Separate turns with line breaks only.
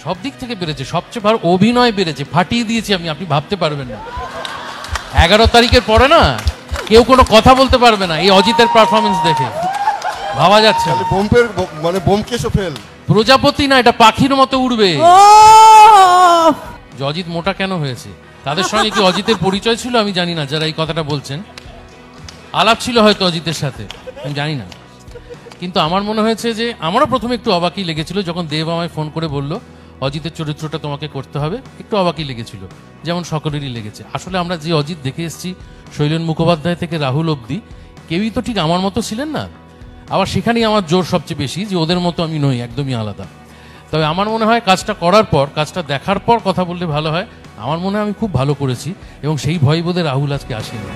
সব দিক থেকে বেড়েছে, সবচেয়ে ভালো অভিনয় বেড়েছে, ফাটিয়ে দিয়েছি আমি, আপনি ভাবতে পারবেন না। 11 তারিখের পরে না কেউ কোনো কথা বলতে পারবে না এই অজিতের পারফরমেন্স দেখে, ভাবা যাচ্ছে না।
বোম্বের মানে বোমকেশও ফেল,
প্রজাপতি না, এটা পাখির মতো উড়বে। অজিত মোটা কেন হয়েছে, তাদের সঙ্গে কি অজিতের পরিচয় ছিল আমি জানি না, যারা এই কথাটা বলছেন আলাপ ছিল হয়তো অজিতের সাথে, আমি জানি না। কিন্তু আমার মনে হয়েছে যে আমারও প্রথমে একটু অবাকই লেগেছিল যখন দেব আমায় ফোন করে বলল অজিতের চরিত্রটা তোমাকে করতে হবে, একটু অবাকই লেগেছিল, যেমন সকলেরই লেগেছে। আসলে আমরা যে অজিত দেখে এসেছি শৈলেন মুখোপাধ্যায় থেকে রাহুল অবধি, কেউই তো ঠিক আমার মতো ছিলেন না। আবার সেখানেই আমার জোর সবচেয়ে বেশি যে ওদের মতো আমি নই, একদমই আলাদা। তবে আমার মনে হয় কাজটা করার পর, কাজটা দেখার পর কথা বললে ভালো হয়। আমার মনে হয় আমি খুব ভালো করেছি এবং সেই ভয়বোধে রাহুল আজকে আসেনি।